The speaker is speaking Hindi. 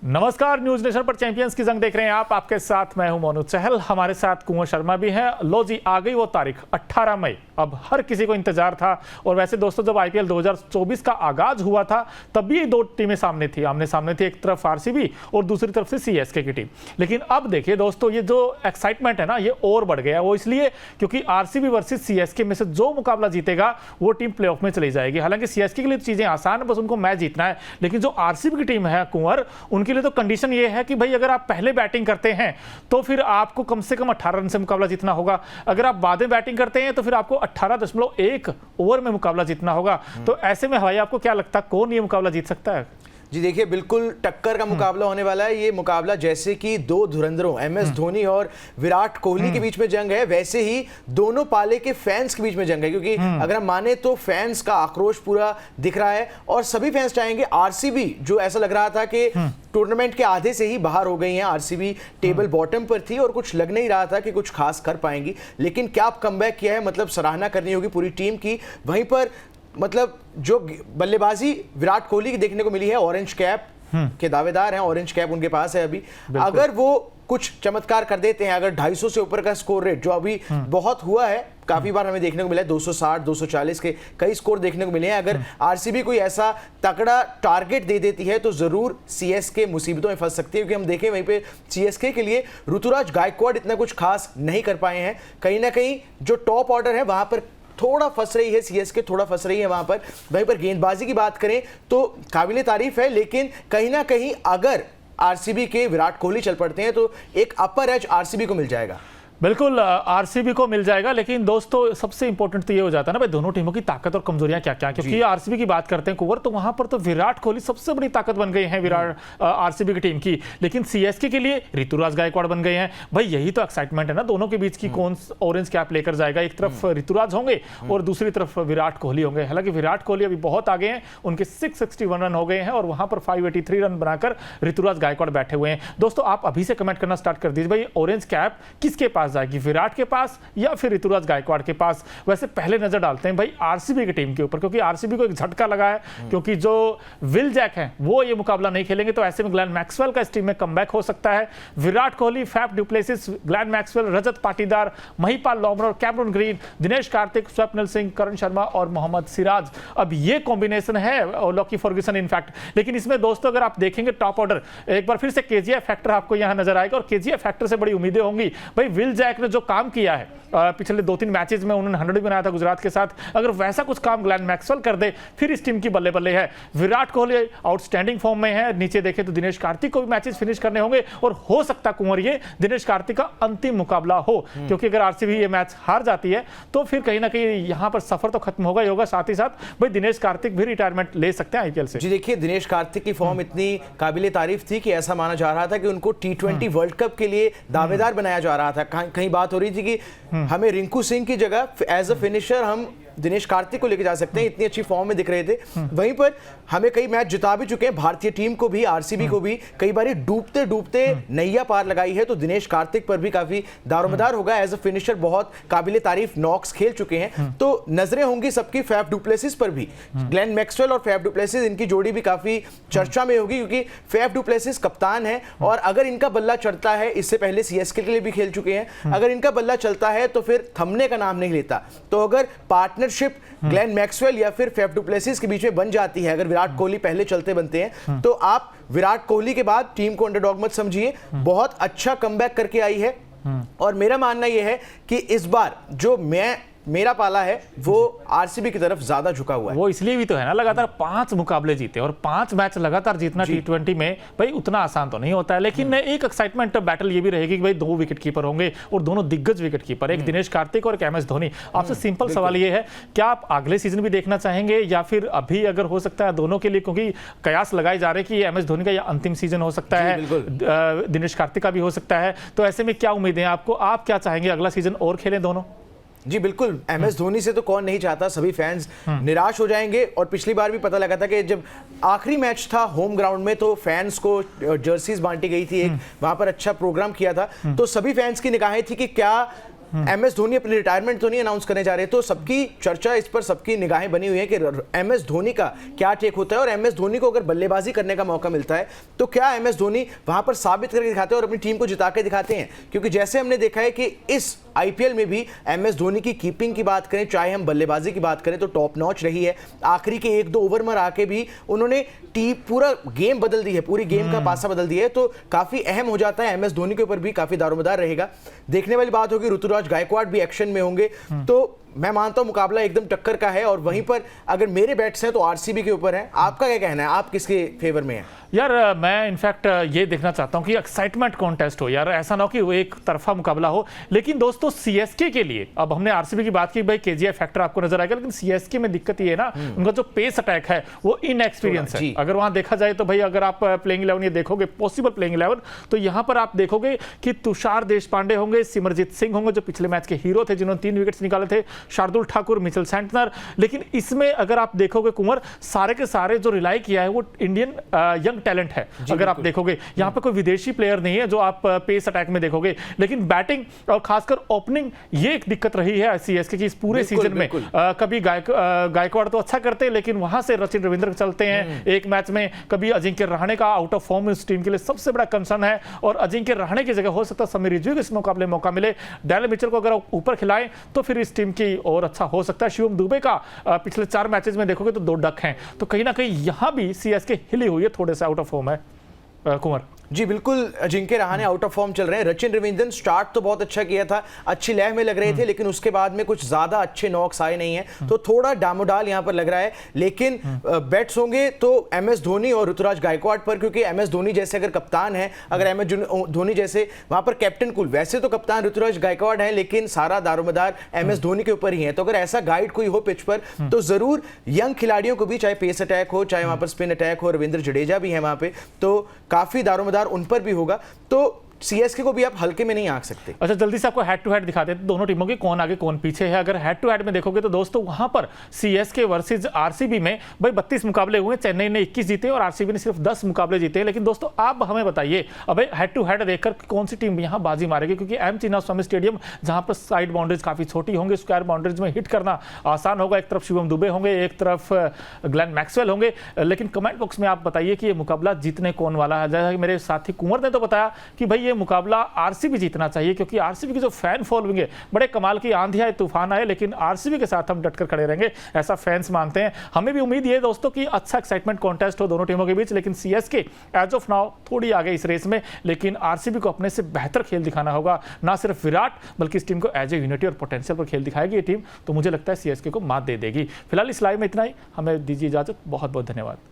नमस्कार, न्यूज नेशन पर चैंपियंस की जंग देख रहे हैं आप। आपके साथ मैं हूं मोनू चहल, हमारे साथ कुंवर शर्मा भी हैं। लो जी, आ गई वो तारीख 18 मई। अब हर किसी को इंतजार था। और वैसे दोस्तों, जब आईपीएल 2024 का आगाज हुआ था तब भी दो टीमें सामने थी, आमने सामने थी। एक तरफ आरसीबी और दूसरी तरफ से सीएसके की टीम। लेकिन अब देखिए दोस्तों, ये जो एक्साइटमेंट है ना, ये और बढ़ गया। वो इसलिए क्योंकि आरसीबी वर्सेस सीएसके में से जो मुकाबला जीतेगा वो टीम प्लेऑफ में चली जाएगी। हालांकि सीएसके के लिए चीजें आसान है, बस उनको मैच जीतना है। लेकिन जो आरसीबी की टीम है कुंवर, उनके लिए तो कंडीशन ये है कि भाई अगर आप पहले बैटिंग करते हैं तो फिर आपको कम से कम 18 रन से मुकाबला जीतना होगा। अगर आप बाद में बैटिंग करते हैं तो फिर आपको 18.1 ओवर में मुकाबला जीतना होगा। तो ऐसे में भाई आपको क्या लगता है कौन ये मुकाबला जीत सकता है? जी देखिए, बिल्कुल टक्कर का मुकाबला होने वाला है। ये मुकाबला जैसे कि दो धुरंधरों एमएस धोनी और विराट कोहली के बीच में जंग है, वैसे ही दोनों पाले के फैंस के बीच में जंग है। क्योंकि अगर हम माने तो फैंस का आक्रोश पूरा दिख रहा है और सभी फैंस चाहेंगे आरसीबी, जो ऐसा लग रहा था कि टूर्नामेंट के आधे से ही बाहर हो गई हैं। आरसीबी टेबल बॉटम पर थी और कुछ लग नहीं रहा था कि कुछ खास कर पाएंगी। लेकिन क्या कमबैक किया है, मतलब सराहना करनी होगी पूरी टीम की। वहीं पर मतलब जो बल्लेबाजी विराट कोहली की देखने को मिली है, ऑरेंज कैप के दावेदार हैं, ऑरेंज कैप उनके पास है अभी। अगर वो कुछ चमत्कार कर देते हैं, अगर 250 से ऊपर का स्कोर रेट, जो अभी बहुत हुआ है, काफी बार हमें देखने को मिला है 260 240 के कई स्कोर देखने को मिले हैं। अगर आरसीबी कोई ऐसा तगड़ा टारगेट दे देती है तो जरूर सीएसके मुसीबतों में फंस सकती है। क्योंकि हम देखें वहीं पे सीएसके के लिए ऋतुराज गायकवाड़ इतना कुछ खास नहीं कर पाए हैं। कहीं ना कहीं जो टॉप ऑर्डर है वहां पर थोड़ा फंस रही है सीएसके, थोड़ा फंस रही है वहां पर। वहीं पर गेंदबाजी की बात करें तो काबिले तारीफ है, लेकिन कहीं ना कहीं अगर आरसीबी के विराट कोहली चल पड़ते हैं तो एक अपर एज आरसीबी को मिल जाएगा। बिल्कुल आरसीबी को मिल जाएगा। लेकिन दोस्तों, सबसे इंपॉर्टेंट तो ये हो जाता है ना भाई, दोनों टीमों की ताकत और कमजोरियां क्या क्या। क्योंकि आरसीबी की बात करते हैं कुंवर, तो वहां पर तो विराट कोहली सबसे बड़ी ताकत बन गई है विराट आरसीबी की टीम की। लेकिन सीएसके के लिए ऋतुराज गायकवाड़ बन गए हैं। भाई यही तो एक्साइटमेंट है ना दोनों के बीच की, कौन ऑरेंज कैप लेकर जाएगा। एक तरफ ऋतुराज होंगे और दूसरी तरफ विराट कोहली होंगे। हालांकि विराट कोहली अभी बहुत आगे हैं, उनके 661 रन हो गए हैं और वहां पर 583 रन बनाकर ऋतुराज गायकवाड़ बैठे हुए हैं। दोस्तों, आप अभी से कमेंट करना स्टार्ट कर दीजिए, भाई ऑरेंज कैप किसके पास जाएगी, विराट के पास या फिर ऋतुराज गायकवाड़ के पास? वैसे पहले नजर डालते हैं भाई आरसीबी की टीम के ऊपर, क्योंकि आरसीबी को एक झटका लगा है। क्योंकि जो विल जैक हैं वो ये मुकाबला नहीं खेलेंगे, तो ऐसे में ग्लेन मैक्सवेल का इस टीम में कमबैक हो सकता है। Virat Kohli, Faf du Plessis, Glenn Maxwell, Rajat Patidar, Mahipal Lomror और कैमरून ग्रीन, दिनेश कार्तिक, स्वप्निल सिंह, करण शर्मा और मोहम्मद सिराज। अब ये कॉम्बिनेशन है लॉकी फर्ग्यूसन इनफैक्ट। लेकिन इसमें दोस्तों अगर आप देखेंगे टॉप ऑर्डर, एक बार फिर से केजीएफ फैक्टर आपको यहां नजर आएगा। और केजीएफ फैक्टर से बड़ी उम्मीदें होंगी। भाई विल जैक ने जो काम किया है पिछले 2-3 मैचेस में, उन्होंने 100 भी बनाया था गुजरात के साथ, अगर वैसा कुछ काम ग्लेन मैक्सवेल कर दे फिर इस टीम की बल्ले बल्ले है। विराट कोहली आउटस्टैंडिंग फॉर्म में है। नीचे देखें तो दिनेश कार्तिक को भी मैचेस फिनिश करने होंगे और हो सकता कुंवर ये दिनेश कार्तिक का अंतिम मुकाबला हो। क्योंकि अगर आरसीबी ये मैच हार जाती है तो फिर कहीं ना कहीं यहां पर सफर तो खत्म होगा ही होगा। साथ ही साथ भाई दिनेश कार्तिक भी रिटायरमेंट ले सकते हैं आईपीएल से। जी देखिए, दिनेश कार्तिक की फॉर्म इतनी काबिले तारीफ थी कि ऐसा माना जा रहा था कि उनको T20 वर्ल्ड कप के लिए दावेदार बनाया जा रहा था। कहीं बात हो रही थी कि हमें रिंकू सिंह की जगह एज अ फिनिशर हम दिनेश कार्तिक को लेके जा सकते हैं, इतनी अच्छी फॉर्म में दिख रहे थे। वहीं पर हमें कई मैच जिता भी चुके हैं, भारतीय टीम को भी, आरसीबी को भी कई बार डूबते डूबते नैया पार लगाई है। तो दिनेश कार्तिक पर भी काफी दारोमदार होगा एज अ फिनिशर, बहुत काबिले तारीफ नॉक्स खेल चुके हैं। तो नजरें होंगी सबकी फैफ डु प्लेसिस पर भी। ग्लेन मैक्सवेल और फैफ डु प्लेसिस, इनकी जोड़ी भी काफी चर्चा में होगी, क्योंकि फैफ डु प्लेसिस कप्तान है और अगर इनका बल्ला चढ़ता है, इससे पहले सीएसके के लिए भी खेल चुके हैं, अगर इनका बल्ला चलता है तो फिर थमने का नाम नहीं लेता। तो अगर पार्टनरशिप ग्लेन मैक्सवेल या फिर फैफ डु प्लेसिस के बीच में बन जाती है, अगर विराट कोहली पहले चलते बनते हैं, तो आप विराट कोहली के बाद टीम को अंडरडॉग मत समझिए। बहुत अच्छा कमबैक करके आई है और मेरा मानना यह है कि इस बार जो मेरा पाला है वो आरसीबी की तरफ ज्यादा झुका हुआ है। वो इसलिए भी तो है ना, लगातार 5 मुकाबले जीते और 5 मैच लगातार जीतना T20 में भाई उतना आसान तो नहीं होता है। लेकिन एक एक्साइटमेंट बैटल ये भी रहेगी कि भाई 2 विकेट कीपर होंगे और दोनों दिग्गज विकेट कीपर, एक दिनेश कार्तिक और एक एमएस धोनी। आपसे सिंपल सवाल ये है, क्या आप अगले सीजन भी देखना चाहेंगे या फिर अभी अगर हो सकता है दोनों के लिए, क्योंकि कयास लगाए जा रहे हैं कि एमएस धोनी का यह अंतिम सीजन हो सकता है, दिनेश कार्तिक का भी हो सकता है। तो ऐसे में क्या उम्मीदें हैं आपको, आप क्या चाहेंगे अगला सीजन और खेलें दोनों? जी बिल्कुल, एमएस धोनी से तो कौन नहीं चाहता, सभी फैंस निराश हो जाएंगे। और पिछली बार भी पता लगा था कि जब आखिरी मैच था होम ग्राउंड में तो फैंस को जर्सीज बांटी गई थी, एक वहां पर अच्छा प्रोग्राम किया था, तो सभी फैंस की निगाहें थी कि क्या MS धोनी अपनी रिटायरमेंट तो नहीं अनाउंस करने जा रहे, तो सबकी चर्चा इस पर, सबकी निगाहें बनी हुई है कि MS धोनी का क्या टेक होता है, और MS धोनी को अगर बल्लेबाजी करने का मौका मिलता है तो क्या MS धोनी वहां पर साबित करके दिखाते हैं और अपनी टीम को जिता के दिखाते हैं। क्योंकि जैसे हमने देखा है कि इस IPL में भी MS धोनी की कीपिंग की बात करें, चाहे हम बल्लेबाजी की बात करें, तो टॉप नॉच रही है। आखिरी के 1-2 ओवर में आके भी उन्होंने टीम पूरा गेम बदल दी है, पूरी गेम का पासा बदल दिया है, तो काफी अहम हो जाता है। MS धोनी के ऊपर भी काफी दारोमदार रहेगा। देखने वाली बात होगी, ऋतुराज गायकवाड़ भी एक्शन में होंगे, तो मैं मानता हूं मुकाबला एकदम टक्कर का है। और वहीं पर अगर मेरे बैट्स हैं तो RCB के ऊपर है। आपका क्या कहना है, आप किसके फेवर में हैं? यार मैं इनफैक्ट ये देखना चाहता हूं कि एक्साइटमेंट कॉन्टेस्ट हो यार, ऐसा ना हो कि वो एक तरफा मुकाबला हो। लेकिन दोस्तों CSK के लिए, अब हमने RCB की बात की, भाई KGF फैक्टर आपको नजर आएगा, लेकिन CSK में दिक्कत ये है ना, उनका जो पेस अटैक है वो इनएक्सपीरियंस है। अगर वहां देखा जाए तो भाई अगर आप प्लेइंग 11 ये देखोगे, पॉसिबल प्लेइंग 11, तो यहां पर आप देखोगे कि तुषार देशपांडे होंगे, सिमरजीत सिंह होंगे जो पिछले मैच के हीरो थे, जिन्होंने 3 विकेट्स निकाले थे, शार्दुल ठाकुर, मिचेल सेंटनर। लेकिन इसमें अगर आप देखोगे कुंवर, सारे के सारे जो रिलाई किया है वो इंडियन यंग टैलेंट है। अगर आप देखोगे यहाँ पे कोई विदेशी प्लेयर नहीं है जो आप पेस अटैक में देखोगे। लेकिन बैटिंग और खासकर ओपनिंग, ये एक दिक्कत रही है CSK की इस पूरे सीजन में। कभी गायकवाड़ तो अच्छा करते हैं, लेकिन वहां से सचिन रविंद्र चलते हैं एक मैच में, कभी अजिंक्य रहाणे का आउट ऑफ फॉर्म इस टीम के लिए सबसे बड़ा कंसर्न है। और अजिंक्य रहाणे की जगह हो सकता है समीर रिजवी को इस मुकाबले मौका मिले, डैनियल मिचेल को अगर ऊपर खिलाएं तो फिर इस टीम की और अच्छा हो सकता है। शिवम दुबे का पिछले 4 मैचेस में देखोगे तो 2 डक हैं, तो कहीं ना कहीं यहां भी CSK हिली हुई है, थोड़े से आउट ऑफ फॉर्म है कुंवर। जी बिल्कुल, Ajinkya Rahane out of form चल रहे हैं। सचिन रविंद्रन स्टार्ट तो बहुत अच्छा किया था, अच्छी लय में लग रहे थे, लेकिन उसके बाद में कुछ ज्यादा अच्छे नॉक्स आए नहीं है, तो थोड़ा डामोडाल यहां पर लग रहा है। लेकिन बैट्स होंगे तो MS धोनी और ऋतुराज गायकवाड़ पर, क्योंकि MS धोनी जैसे अगर कप्तान है, अगर MS धोनी जैसे वहां पर कैप्टन कूल, वैसे तो कप्तान ऋतुराज गायकवाड़ है, लेकिन सारा दारोमदार MS धोनी के ऊपर ही है। तो अगर ऐसा गाइड कोई हो पिच पर, तो जरूर यंग खिलाड़ियों को भी, चाहे पेस अटैक हो, चाहे वहां पर स्पिन अटैक हो, रविंद्र जडेजा भी है वहां पे, तो काफी दारोमदार उन पर भी होगा। तो CSK को भी आप हल्के में नहीं आंक सकते। अच्छा, जल्दी से आपको हेड टू हेड दिखा देते दोनों टीमों की, कौन आगे कौन पीछे है। अगर हेड टू हेड में देखोगे तो दोस्तों वहां पर CSK वर्सेस RCB में भाई 32 मुकाबले हुए, चेन्नई ने 21 जीते और RCB ने सिर्फ 10 मुकाबले जीते। लेकिन दोस्तों आप हमें बताइए, अब हेड टू हेड देखकर कौन सी टीम यहां बाजी मारेगी, क्योंकि M चिन्नास्वामी स्टेडियम जहां पर साइड बाउंड्रीज काफी छोटी होंगी, स्क्वायर बाउंड्रीज में हिट करना आसान होगा। एक तरफ शिवम दुबे होंगे, एक तरफ ग्लेन मैक्सवेल होंगे। लेकिन कमेंट बॉक्स में आप बताइए कि ये मुकाबला जीतने कौन वाला है। जैसा कि मेरे साथी कुंवर ने तो बताया कि भाई ये मुकाबला RCB जीतना चाहिए, क्योंकि RCB की जो फैन फॉलोइंग है, बड़े कमाल की आंधी आए तूफान आए, लेकिन RCB के साथ हम डटकर खड़े रहेंगे, ऐसा फैंस मानते हैं। हमें भी उम्मीद है दोस्तों कि अच्छा एक्साइटमेंट कॉन्टेस्ट हो दोनों टीमों के बीच। लेकिन CSK एज ऑफ नाउ थोड़ी आगे इस रेस में, लेकिन RCB को अपने से बेहतर खेल दिखाना होगा। ना सिर्फ विराट, बल्कि इस टीम को एज ए यूनिटी और पोटेंशियल पर खेल दिखाएगी ये टीम, तो मुझे लगता है CSK को मात दे देगी। फिलहाल इस लाइव में इतना ही, हमें दीजिए इजाजत, बहुत बहुत धन्यवाद।